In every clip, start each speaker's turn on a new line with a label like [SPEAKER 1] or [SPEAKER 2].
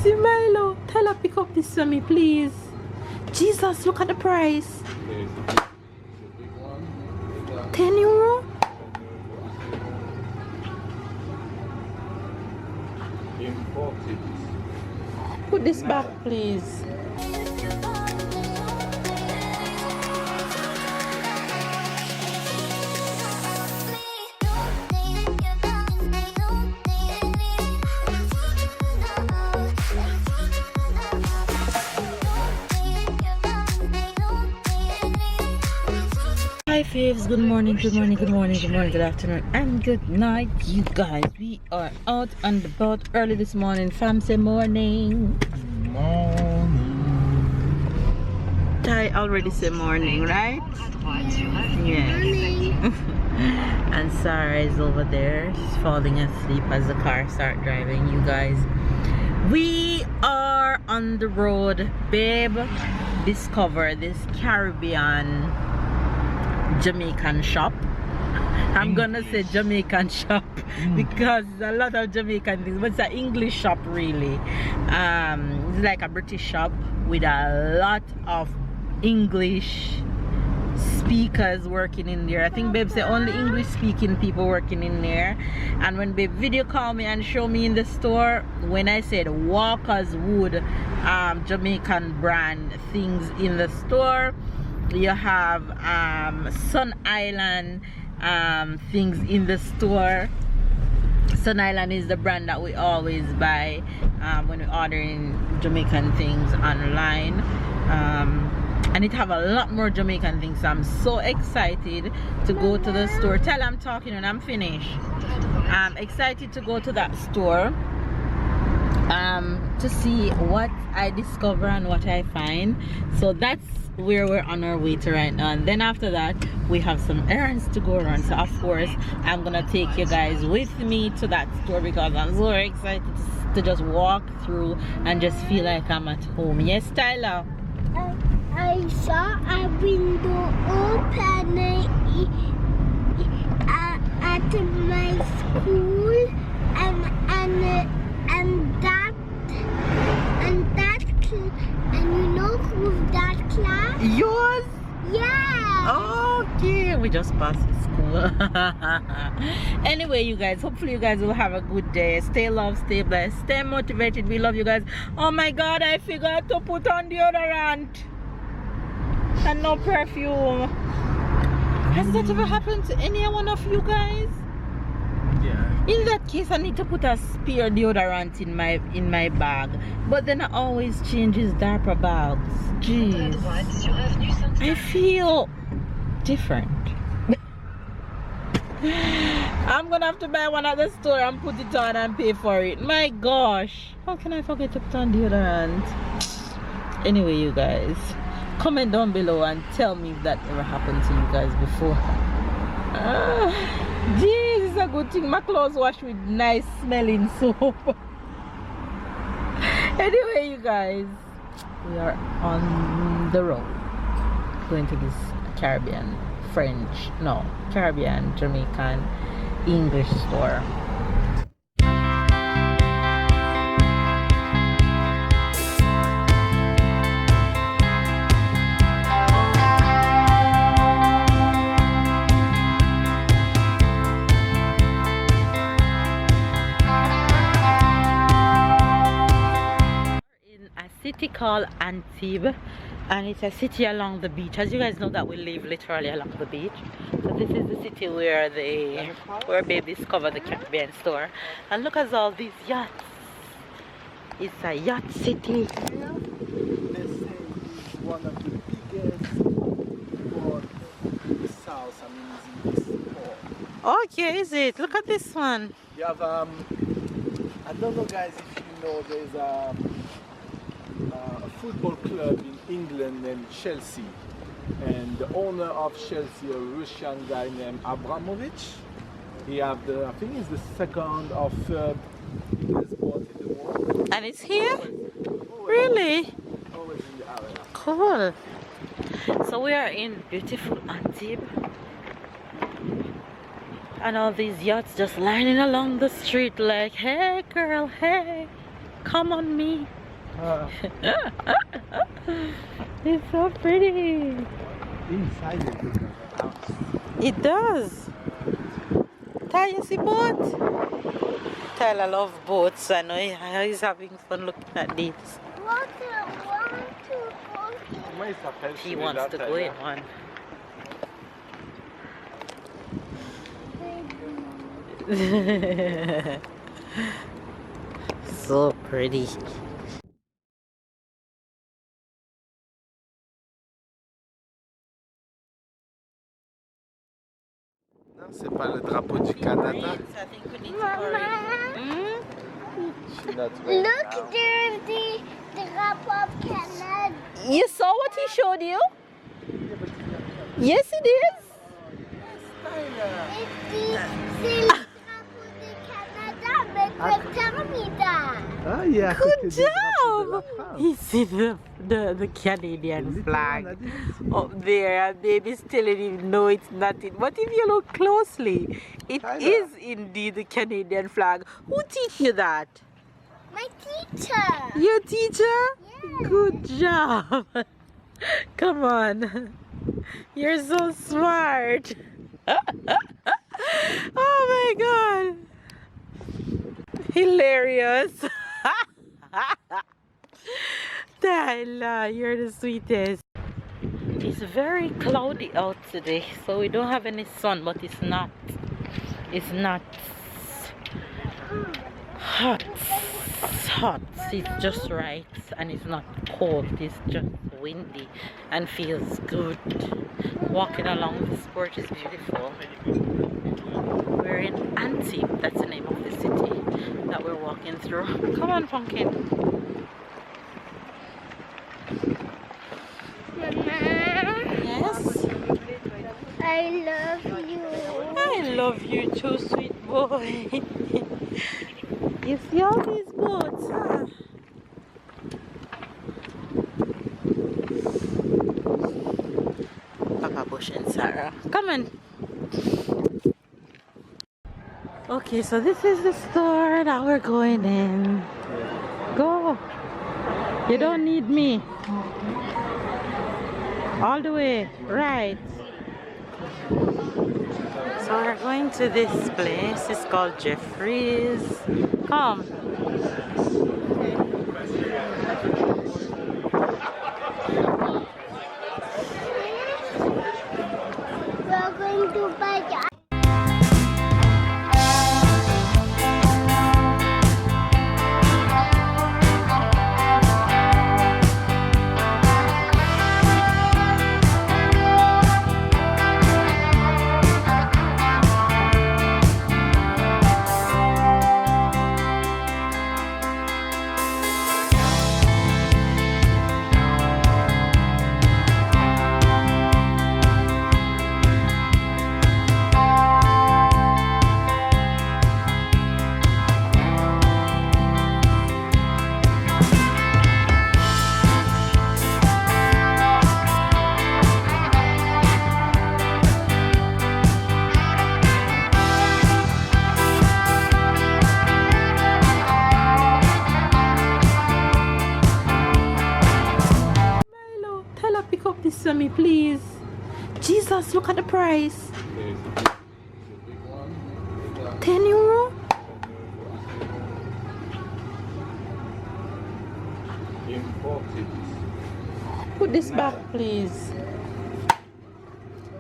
[SPEAKER 1] See Milo, tell her pick up this for me, please. Jesus, look at the price. 10 euro? Put this back, please. Hi faves, good morning, good morning, good morning, good morning, good afternoon, and good night, you guys. We are out on the boat early this morning. Fam say morning. Morning. Ty already say morning, right? Yes. And Sarah is over there. She's falling asleep as the car start driving, you guys. We are on the road, babe. Discover this Caribbean Jamaican shop. I'm gonna say Jamaican shop because a lot of Jamaican things, but it's an English shop really. It's like a British shop with a lot of English speakers working in there. I think babe said only English speaking people working in there. And when babe video call me and show me in the store, when I said Walker's Wood Jamaican brand things in the store, you have Sun Island things in the store. Sun Island is the brand that we always buy when we're ordering Jamaican things online, and it have a lot more Jamaican things, so I'm so excited to go to the store. Tell I'm talking and I'm finished. I'm excited to go to that store to see what I discover and what I find. So that's where we're on our way to right now, and then after that we have some errands to go around. So of course I'm gonna take you guys with me to that store because I'm so excited to just walk through and just feel like I'm at home. Yes, Tyler?
[SPEAKER 2] I saw a window open at my school, and you know who's that class?
[SPEAKER 1] Yours?
[SPEAKER 2] Yeah.
[SPEAKER 1] Okay, we just passed school. Anyway, you guys, hopefully you guys will have a good day. Stay loved, stay blessed, stay motivated. We love you guys. Oh my god, I forgot to put on deodorant and no perfume. Has that ever happened to any one of you guys?
[SPEAKER 3] Yeah.
[SPEAKER 1] In that case, I need to put a spare deodorant in my bag, but then I always change his diaper bags. Jeez, I feel different. I'm gonna have to buy one at the store and put it on and pay for it. My gosh, how can I forget to put on deodorant? Anyway, you guys, comment down below and tell me if that ever happened to you guys before. Jeez, it's a good thing my clothes wash with nice smelling soap. Anyway, you guys, we are on the road going to this Caribbean Jamaican English store. City called Antibes, and it's a city along the beach. As you guys know that we live literally along the beach. So this is the city where babe discovered the Caribbean store. And look at all these yachts. It's a yacht city.
[SPEAKER 3] They say it's one of the biggest port in the south. I mean, it's in this port.
[SPEAKER 1] Okay, is it? Look at this one.
[SPEAKER 3] You have I don't know guys if you know, there's a football club in England named Chelsea, and the owner of Chelsea, a Russian guy named Abramovich, he have I think he's the second or third biggest port in the world.
[SPEAKER 1] And it's here?
[SPEAKER 3] Always,
[SPEAKER 1] Really?
[SPEAKER 3] always in the area.
[SPEAKER 1] Cool. So we are in beautiful Antibes, and all these yachts just lining along the street like, hey girl, hey, come on me. It's so pretty.
[SPEAKER 3] Inside it looks like a house.
[SPEAKER 1] It does. Ty, you see boat? Tyler loves boats. I know he's having fun looking at these. He wants to go in one. So pretty.
[SPEAKER 3] Non, c'est pas le drapeau du Canada.
[SPEAKER 2] Look, there's the drapeau of Canada.
[SPEAKER 1] You saw what he showed you? Yes, it is.
[SPEAKER 2] C'est le drapeau de Canada, mais tell me that.
[SPEAKER 3] Ah, il y a
[SPEAKER 1] Good job. He see the Canadian flag up there, and baby's telling him no, it's not it. But if you look closely, it is indeed the Canadian flag. Who teach you that?
[SPEAKER 2] My teacher.
[SPEAKER 1] Your teacher?
[SPEAKER 2] Yeah.
[SPEAKER 1] Good job. Come on. You're so smart. Oh my god. Hilarious. Tyler, you're the sweetest. It's very cloudy out today, so we don't have any sun, but it's not hot. It's just right, and it's not cold. It's just windy and feels good. Walking along the sport is beautiful. We're in Antibes, that's the name of the city that we're walking through. Come on, Pumpkin.
[SPEAKER 2] Mama.
[SPEAKER 1] Yes?
[SPEAKER 2] I love you.
[SPEAKER 1] I love you too, sweet boy. You see all these boats, huh? Papa Bush and Sarah. Come on. Okay, so this is the store that we're going in. Go. You don't need me. All the way. Right. So we're going to this place. It's called Jeffrey's. Come.
[SPEAKER 2] We're going to buy that.
[SPEAKER 1] Pick up this for me, please. Jesus, look at the price. 10 euro? Put this back, please.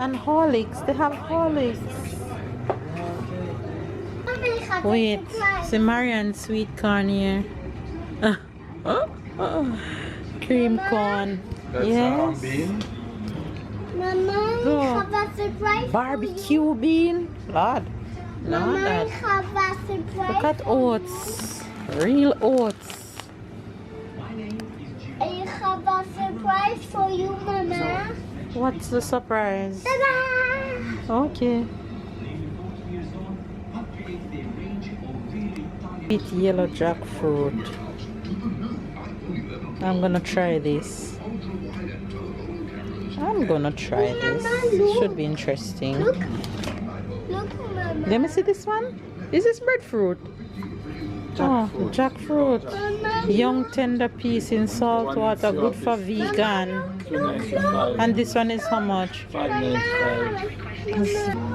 [SPEAKER 1] And Horlicks, they have Horlicks. Wait, c'est Marianne sweet corn here. Cream corn. Yes.
[SPEAKER 2] Mama,
[SPEAKER 1] Go.
[SPEAKER 2] I have a surprise
[SPEAKER 1] Barbecue bean. Lord.
[SPEAKER 2] Mama,
[SPEAKER 1] Not
[SPEAKER 2] I
[SPEAKER 1] that.
[SPEAKER 2] have a surprise.
[SPEAKER 1] Look at oats. Real oats.
[SPEAKER 2] I have a surprise for you, Mama.
[SPEAKER 1] What's the surprise?
[SPEAKER 2] Ta-da!
[SPEAKER 1] Okay. Sweet yellow jackfruit. I'm gonna try this. I'm gonna try this. Should be interesting.
[SPEAKER 2] Look, Mama.
[SPEAKER 1] Let me see this one. Is this breadfruit?
[SPEAKER 3] Jackfruit.
[SPEAKER 1] Jackfruit. Young tender piece in salt water, good for vegan.
[SPEAKER 3] $2.95.
[SPEAKER 1] And this one is how much?
[SPEAKER 3] $5.95.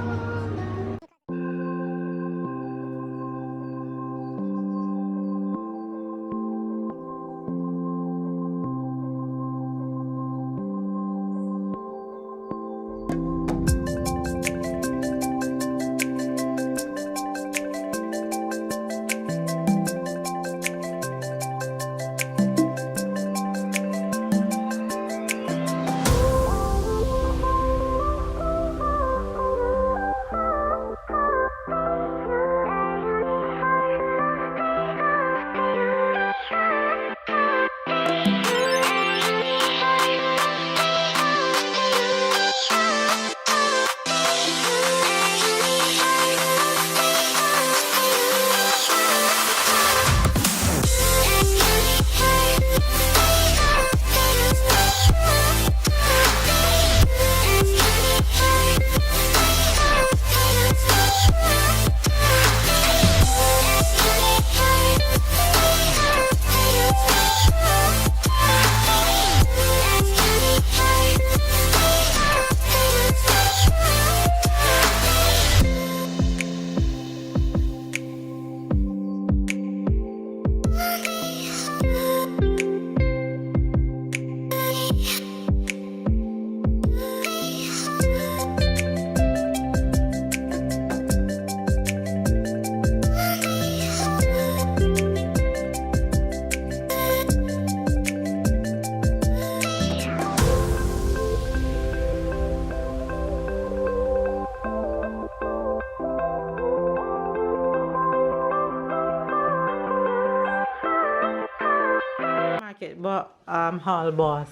[SPEAKER 1] But hall boss.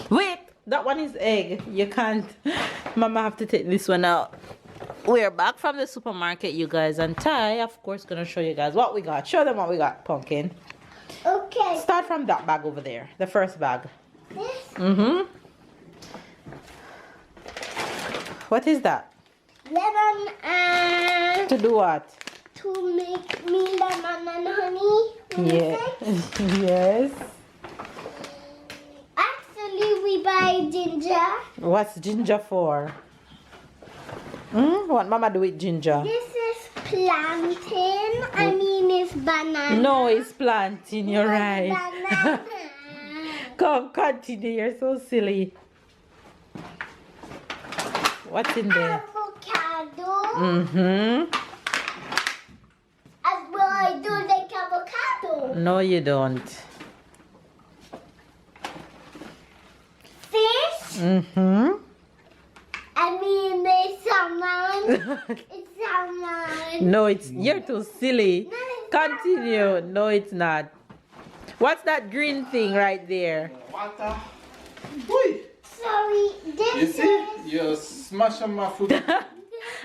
[SPEAKER 1] Wait, that one is egg. You can't. Mama have to take this one out. We're back from the supermarket, you guys, and Ty, of course, gonna show you guys what we got. Show them what we got, Pumpkin.
[SPEAKER 2] Okay.
[SPEAKER 1] Start from that bag over there, the first bag.
[SPEAKER 2] This?
[SPEAKER 1] What is that?
[SPEAKER 2] Lemon and...
[SPEAKER 1] To do what?
[SPEAKER 2] To make me lemon and honey.
[SPEAKER 1] Yeah. Yes.
[SPEAKER 2] Actually, we buy ginger.
[SPEAKER 1] What's ginger for? What Mama do with ginger?
[SPEAKER 2] This is plantain. I mean, it's banana.
[SPEAKER 1] No, it's planting. You're right.
[SPEAKER 2] Banana.
[SPEAKER 1] Come, continue. You're so silly. What's in there?
[SPEAKER 2] Avocado. As well, I do like avocado.
[SPEAKER 1] No, you don't.
[SPEAKER 2] Fish. I mean, there's salmon. It's salmon.
[SPEAKER 1] No, it's you're too silly.
[SPEAKER 2] No, it's
[SPEAKER 1] Continue. No, it's not. What's that green thing right there?
[SPEAKER 3] Water. Boy.
[SPEAKER 2] Sorry,
[SPEAKER 3] You
[SPEAKER 2] this
[SPEAKER 3] see?
[SPEAKER 2] is
[SPEAKER 3] You're smashing my food.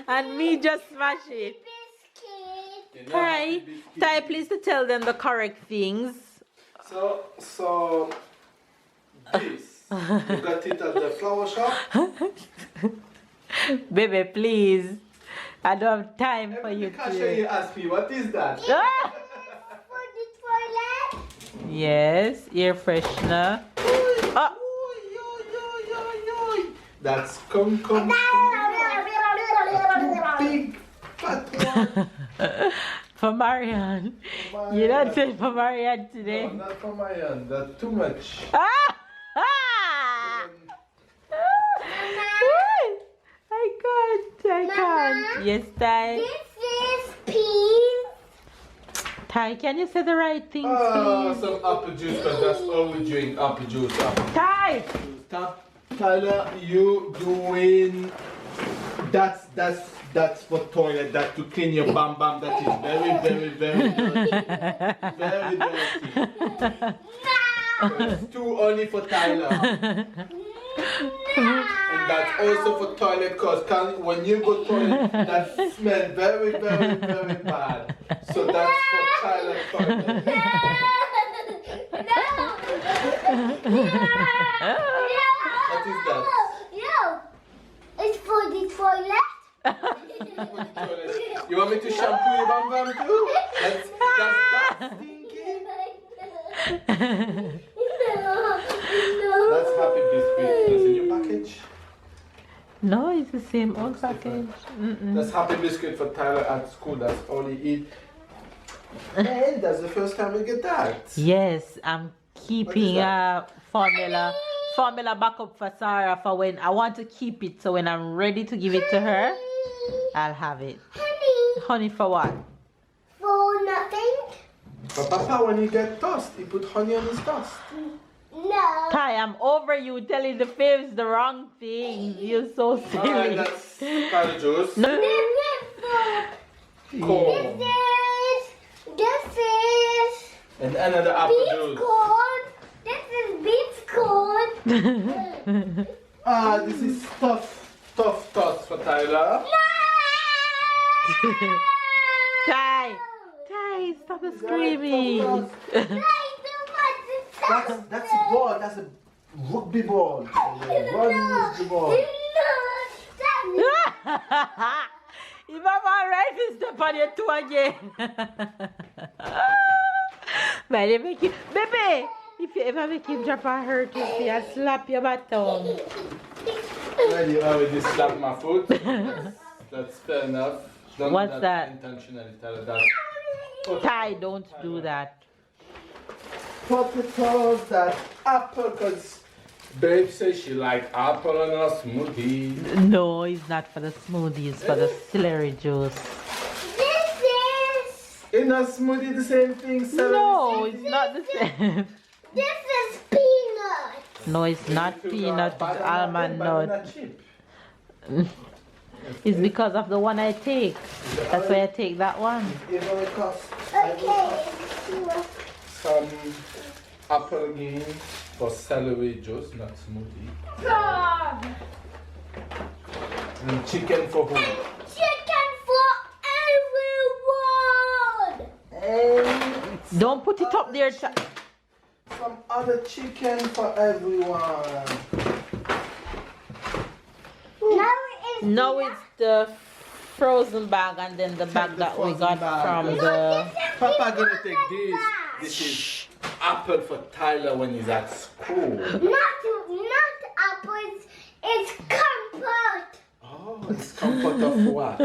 [SPEAKER 1] And me just smash it.
[SPEAKER 2] biscuit.
[SPEAKER 1] Ty, Ty, please to tell them the correct things.
[SPEAKER 3] So this, you got it at the flower shop?
[SPEAKER 1] Baby, please. I don't have time for you
[SPEAKER 3] Kasha, you
[SPEAKER 1] to.
[SPEAKER 3] ask me, what is that?
[SPEAKER 1] Ah!
[SPEAKER 2] For the toilet.
[SPEAKER 1] Yes, air freshener. Oh.
[SPEAKER 3] That's come. Big fat one.
[SPEAKER 1] For Marianne. You don't say for Marianne today.
[SPEAKER 3] No, not for my hand. That's too much.
[SPEAKER 1] Ah! Ah! I can't.
[SPEAKER 2] Mama?
[SPEAKER 1] Yes, Ty.
[SPEAKER 2] This is peas.
[SPEAKER 1] Ty, can you say the right things,
[SPEAKER 3] Oh,
[SPEAKER 1] please?
[SPEAKER 3] some apple juice, because that's all we drink. Apple juice.
[SPEAKER 1] Ty!
[SPEAKER 3] Stop, Tyler. You doing? That's for toilet. That to clean your bam bam. That is very dirty. Very dirty. It's too only for Tyler. And that's also for toilet because when you go toilet, that smells very bad. So that's for Tyler toilet. What is that?
[SPEAKER 2] No, it's for the toilet.
[SPEAKER 3] You want me to shampoo your bam bam too? That's
[SPEAKER 1] it's the same old package.
[SPEAKER 3] That's happy biscuit for Tyler at school. That's all he eat. And that's the first time we get that.
[SPEAKER 1] Yes, I'm keeping
[SPEAKER 3] that?
[SPEAKER 1] formula backup for Sarah for when I want to keep it. So when I'm ready to give it to her, I'll have it.
[SPEAKER 2] Honey.
[SPEAKER 1] Honey for what?
[SPEAKER 2] For nothing.
[SPEAKER 3] But Papa, when he get toast, he put honey on his toast.
[SPEAKER 2] No.
[SPEAKER 1] Ty, I'm over you telling the faves the wrong thing. You're so silly.
[SPEAKER 3] Alright, that's carrot juice.
[SPEAKER 1] No.
[SPEAKER 3] Corn.
[SPEAKER 2] This is
[SPEAKER 3] And another apple
[SPEAKER 2] beef
[SPEAKER 3] juice.
[SPEAKER 2] corn. This is beef corn.
[SPEAKER 3] Ah, this is tough toast for Tyler.
[SPEAKER 1] Ty, stop screaming.
[SPEAKER 3] That's a ball. That's a rugby ball. Run the ball.
[SPEAKER 1] If I'm alright, you step on your toe again. But they make you, baby, if you ever make him drop or hurt you, see, I slap your bottom.
[SPEAKER 3] Well, you already slapped my foot. That's fair enough. Don't
[SPEAKER 1] What's
[SPEAKER 3] do
[SPEAKER 1] that?
[SPEAKER 3] Intentionally, Tyler. That's
[SPEAKER 1] Ty, don't do that.
[SPEAKER 3] potatoes, that apple, because Babe says she like apple in her smoothie.
[SPEAKER 1] No, it's not for the smoothies, for the celery juice.
[SPEAKER 2] This is.
[SPEAKER 3] In a smoothie, the same thing.
[SPEAKER 1] No, it's not the same.
[SPEAKER 2] This is peanut.
[SPEAKER 1] No, it's not peanut, it's almond nut.
[SPEAKER 3] Banana chip.
[SPEAKER 1] It's because of the one I take. That's why I take that one.
[SPEAKER 3] It only costs
[SPEAKER 2] Okay.
[SPEAKER 3] some apple again for celery juice, not smoothie.
[SPEAKER 2] Prawn.
[SPEAKER 3] And chicken for who?
[SPEAKER 2] Chicken for everyone.
[SPEAKER 3] And
[SPEAKER 1] Don't put it up there.
[SPEAKER 3] some other chicken for everyone.
[SPEAKER 1] No, it's the frozen bag and then the bag
[SPEAKER 3] the
[SPEAKER 1] that we
[SPEAKER 3] frozen
[SPEAKER 1] got
[SPEAKER 3] bag.
[SPEAKER 1] from the...
[SPEAKER 3] Papa gonna take this. This is apple for Tyler when he's at school.
[SPEAKER 2] Not apples. It's comfort.
[SPEAKER 3] Oh, it's compote of what?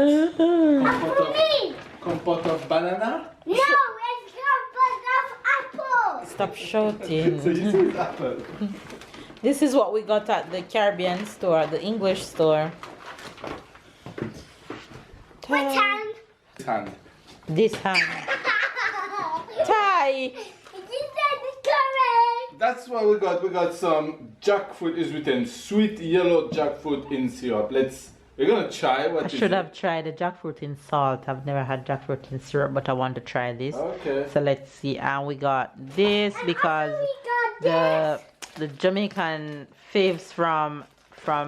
[SPEAKER 3] Compote of banana?
[SPEAKER 2] No, it's comfort of apple.
[SPEAKER 1] Stop
[SPEAKER 3] So
[SPEAKER 1] shouting.
[SPEAKER 3] you see it's apple.
[SPEAKER 1] This is what we got at the Caribbean store, the English store.
[SPEAKER 2] Which hand?
[SPEAKER 3] Hand.
[SPEAKER 1] This hand. Ty!
[SPEAKER 2] This is correct.
[SPEAKER 3] That's what we got. We got some jackfruit is written sweet yellow jackfruit in syrup. We're gonna try what
[SPEAKER 1] I
[SPEAKER 3] is
[SPEAKER 1] should
[SPEAKER 3] it.
[SPEAKER 1] have tried the jackfruit in salt. I've never had jackfruit in syrup, but I want to try this.
[SPEAKER 3] Okay.
[SPEAKER 1] So let's see. And we got this because
[SPEAKER 2] We got
[SPEAKER 1] the Jamaican faves from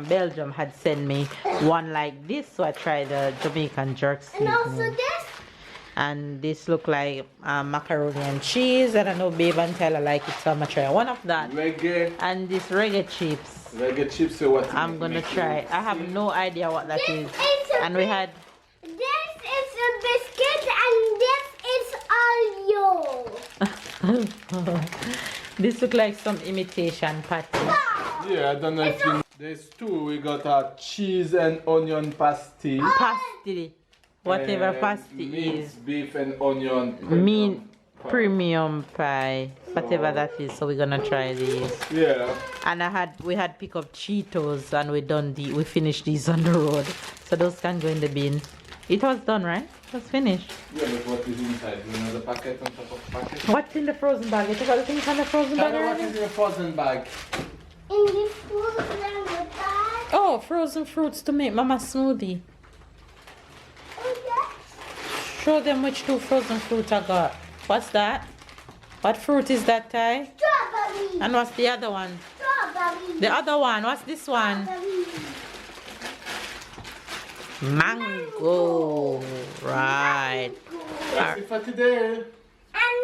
[SPEAKER 1] Belgium had sent me one like this, so I tried the Jamaican jerk
[SPEAKER 2] and also
[SPEAKER 1] seasoning.
[SPEAKER 2] this.
[SPEAKER 1] And this look like macaroni and cheese. I don't know, Babe and Tyler like it, so I'm gonna try one of that.
[SPEAKER 3] Reggae.
[SPEAKER 1] And this reggae chips.
[SPEAKER 3] Reggae chips. So what?
[SPEAKER 1] I'm gonna try. I have no idea what that is. And we had
[SPEAKER 2] This is a biscuit and this is Oreo.
[SPEAKER 1] this look like some imitation patty.
[SPEAKER 3] Yeah, I don't know if you. There's two. We got a cheese and onion pasty.
[SPEAKER 1] Pasty. Whatever
[SPEAKER 3] and
[SPEAKER 1] pasty
[SPEAKER 3] minced
[SPEAKER 1] is.
[SPEAKER 3] beef and onion.
[SPEAKER 1] Mean premium pie. Whatever that is. So we're gonna try these.
[SPEAKER 3] Yeah.
[SPEAKER 1] And we had pick up Cheetos and we finished these on the road. So those can go in the bin. It was done, right? It was finished.
[SPEAKER 3] Yeah, but what is inside? You know the packet on top of the packet?
[SPEAKER 1] What's in the frozen bag? You took all the things on the frozen bag
[SPEAKER 3] Tyler, what
[SPEAKER 1] already?
[SPEAKER 3] is in the frozen bag?
[SPEAKER 2] In this frozen bag.
[SPEAKER 1] Oh, frozen fruits to make mama smoothie.
[SPEAKER 2] Oh, yes.
[SPEAKER 1] Show them which two frozen fruits I got. What's that? What fruit is that, Ty?
[SPEAKER 2] Strawberry.
[SPEAKER 1] And what's the other one?
[SPEAKER 2] Strawberry.
[SPEAKER 1] The other one, what's this one?
[SPEAKER 2] Strawberry.
[SPEAKER 1] Mango. Right.
[SPEAKER 3] That's it for today.
[SPEAKER 2] And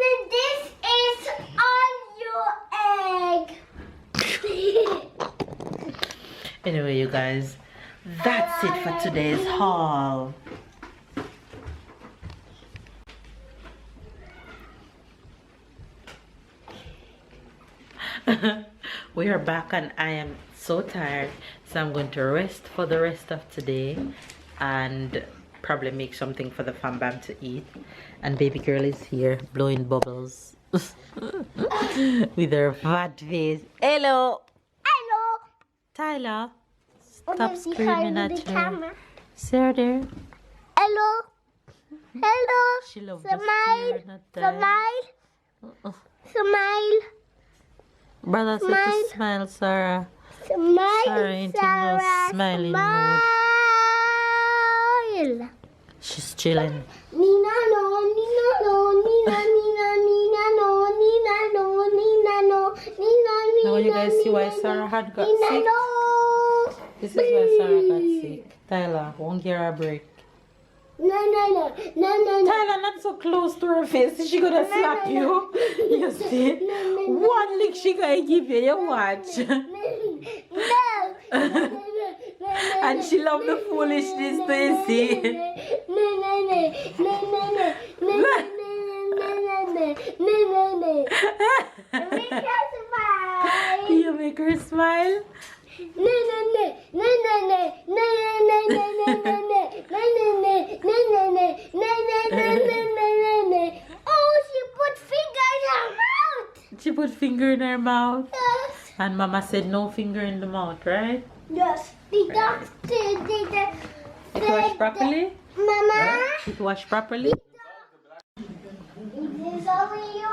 [SPEAKER 2] then this is all your egg.
[SPEAKER 1] Anyway, you guys, that's it for today's haul. We are back and I am so tired, so I'm going to rest for the rest of today and probably make something for the fam bam to eat. And baby girl is here blowing bubbles with her fat face. Hello.
[SPEAKER 2] Hello.
[SPEAKER 1] Tyler,
[SPEAKER 2] Oh,
[SPEAKER 1] stop
[SPEAKER 2] there's
[SPEAKER 1] screaming
[SPEAKER 2] behind
[SPEAKER 1] at
[SPEAKER 2] the
[SPEAKER 1] her.
[SPEAKER 2] camera.
[SPEAKER 1] Sarah there.
[SPEAKER 2] Hello. Hello.
[SPEAKER 1] She loves
[SPEAKER 2] Smile.
[SPEAKER 1] the staring at that.
[SPEAKER 2] Smile. Smile.
[SPEAKER 1] Brother said to smile, Sarah.
[SPEAKER 2] Smile.
[SPEAKER 1] Sarah ain't in no smiling mood.
[SPEAKER 2] Smile.
[SPEAKER 1] She's chilling.
[SPEAKER 2] Nina no, Nina no, Nina, Nina, Nina no, Nina no, Nina no, Nina, Nina.
[SPEAKER 1] Now you guys see why Sarah had got
[SPEAKER 2] Nina
[SPEAKER 1] sick?
[SPEAKER 2] no.
[SPEAKER 1] This is why Sarah got sick. Tyler, won't give her a break.
[SPEAKER 2] No, no, no, no, no, no.
[SPEAKER 1] Tyler, not so close to her face. She gonna slap you. You see? One lick she gonna give you. You watch.
[SPEAKER 2] No.
[SPEAKER 1] And she love the foolishness too, you see? You make her smile?
[SPEAKER 2] Oh, she put finger in her mouth.
[SPEAKER 1] She put finger in her mouth.
[SPEAKER 2] Yes.
[SPEAKER 1] And mama said no finger in the mouth, right?
[SPEAKER 2] Yes. The doctor did it.
[SPEAKER 1] It washed properly?
[SPEAKER 2] Mama.
[SPEAKER 1] It washed properly?
[SPEAKER 2] This is only you.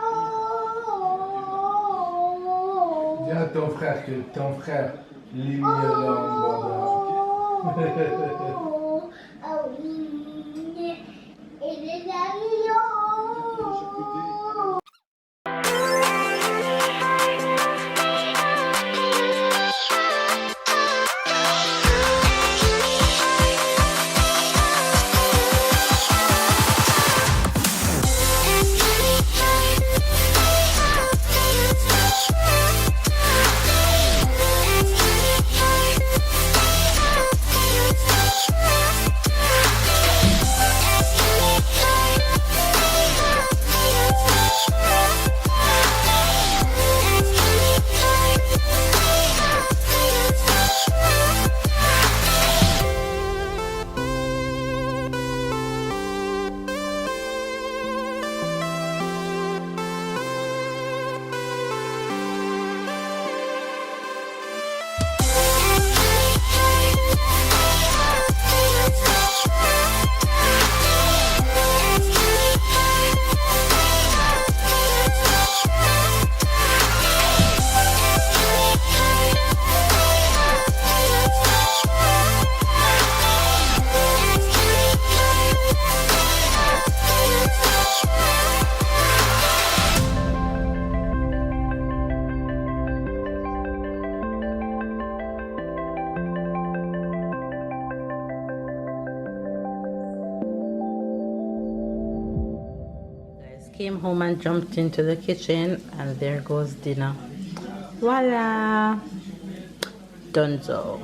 [SPEAKER 3] Dis à ton frère que ton frère lit
[SPEAKER 2] Oh, it is only you.
[SPEAKER 1] Came home and jumped into the kitchen and there goes dinner. Voila! Dunzo.